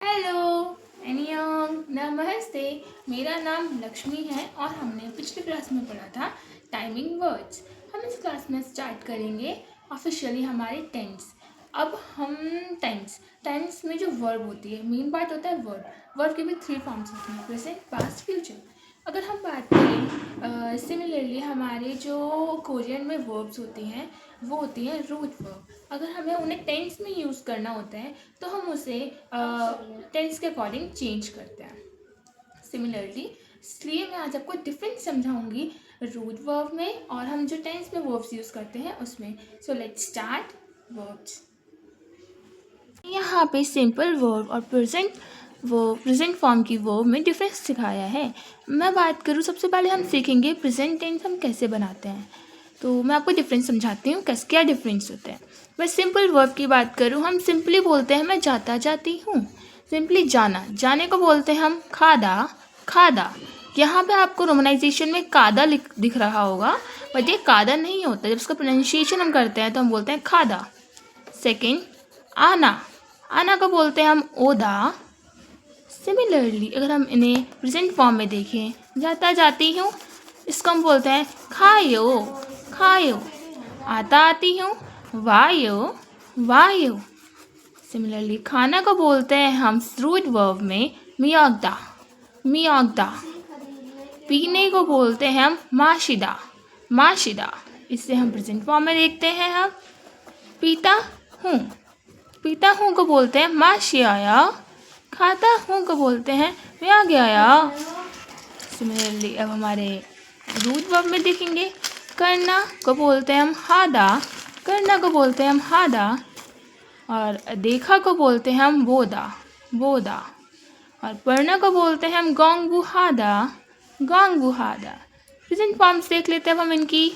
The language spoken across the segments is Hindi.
हेलो, एनियोंग, नमस्ते। मेरा नाम लक्ष्मी है और हमने पिछली क्लास में पढ़ा था टाइमिंग वर्ड्स। हम इस क्लास में स्टार्ट करेंगे ऑफिशियली हमारे टेंस। अब हम टेंस में जो वर्ब होती है, मेन पार्ट होता है वर्ब। वर्ब के भी 3 फॉर्म्स होते हैं, प्रेजेंट, पास्ट, फ्यूचर। अगर हम बात करें सिमिलरली हमारे जो कोरियन में वर्ब्स होती हैं वो होती हैं रूट वर्ब। अगर हमें उन्हें टेंस में यूज़ करना होता है तो हम उसे टेंस के अकॉर्डिंग चेंज करते हैं। सिमिलरली इसलिए मैं आज आपको डिफरेंस समझाऊंगी रूट वर्ब में और हम जो टेंस में वर्ब्स यूज़ करते हैं उसमें। So let's start verbs. यहाँ पे सिंपल वर्ब और प्रेजेंट फॉर्म की वर्ब में डिफरेंस सिखाया है। मैं बात करूँ, सबसे पहले हम सीखेंगे प्रेजेंट टेंस हम कैसे बनाते हैं। तो मैं आपको डिफरेंस समझाती हूँ कैसे क्या डिफरेंस होता है। मैं सिंपल वर्ब की बात करूँ, हम सिंपली बोलते हैं मैं जाता जाती हूँ। सिंपली जाने को बोलते हैं हम खादा खादा। यहाँ पे आपको रोमनाइजेशन में कादा दिख रहा होगा, बट ये कादा नहीं होता। जब इसका प्रोनाउंसिएशन हम करते हैं तो हम बोलते हैं खादा। सेकेंड, आना आना को बोलते हैं हम ओदा। सिमिलरली अगर हम इन्हें प्रेजेंट फॉर्म में देखें, जाता जाती हूँ, इसको हम बोलते हैं खायो खायो। आता आती हूँ, वायो वायो। सिमिलरली खाना को बोलते हैं हम रूट वर्ब में मियागदा मियागदा। पीने को बोलते हैं हम माशिदा माशिदा। इससे हम प्रेजेंट फॉर्म में देखते हैं हम पीता हूँ को बोलते हैं माशियाया। खाता हूँ को बोलते हैं मैं गया। सिमिलरली अब हमारे रूट वर्ब में देखेंगे, करना को बोलते हैं हम हादा करना को बोलते हैं हम हादा। और देखा को बोलते हैं हम बोदा बोदा। और पढ़ना को बोलते हैं हम गोंग बुहादा। प्रेजेंट फॉर्म्स देख लेते हैं हम इनकी।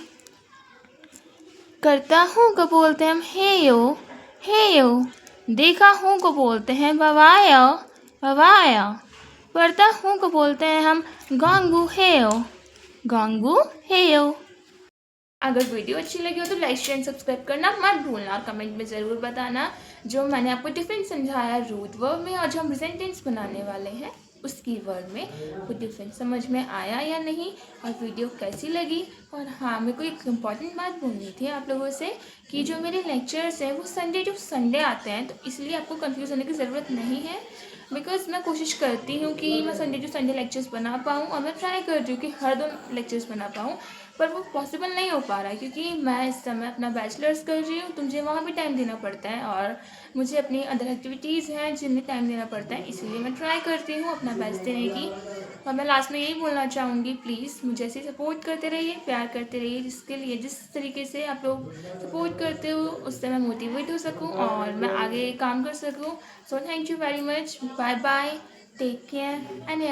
करता हूँ को बोलते हैं हम हेयो। देखा हूँ को बोलते हैं ववाया। पढ़ता हूँ को बोलते हैं हम गांगू हेयो। अगर वीडियो अच्छी लगी हो तो लाइक शेयर सब्सक्राइब करना मत भूलना और कमेंट में ज़रूर बताना जो मैंने आपको डिफरेंस समझाया रूट वर्ब में और जो हम प्रेजेंट टेंस बनाने वाले हैं उसकी वर्ड में वो डिफरेंस समझ में आया या नहीं और वीडियो कैसी लगी। और हाँ, मेरे को एक इम्पॉर्टेंट बात बोलनी थी आप लोगों से कि जो मेरे लेक्चर्स हैं वो संडे टू संडे आते हैं, तो इसलिए आपको कंफ्यूज होने की ज़रूरत नहीं है। बिकॉज मैं कोशिश करती हूँ कि मैं संडे टू संडे लेक्चर्स बना पाऊँ और मैं ट्राई करती हूँ कि हर 2 लेक्चर्स बना पाऊँ, पर वो पॉसिबल नहीं हो पा रहा है क्योंकि मैं इस समय अपना बैचलर्स कर रही हूँ तो मुझे वहाँ भी टाइम देना पड़ता है और मुझे अपनी अदर एक्टिविटीज़ हैं जिनमें टाइम देना पड़ता है। इसलिए मैं ट्राई करती हूँ अपना बेस्ट देने की। और मैं लास्ट में यही बोलना चाहूँगी, प्लीज़ मुझे ऐसे सपोर्ट करते रहिए, प्यार करते रहिए, जिसके लिए जिस तरीके से आप लोग सपोर्ट करते हो उससे मैं मोटिवेट हो सकूँ और मैं आगे काम कर सकूँ। So thank you very much, bye bye, take care, and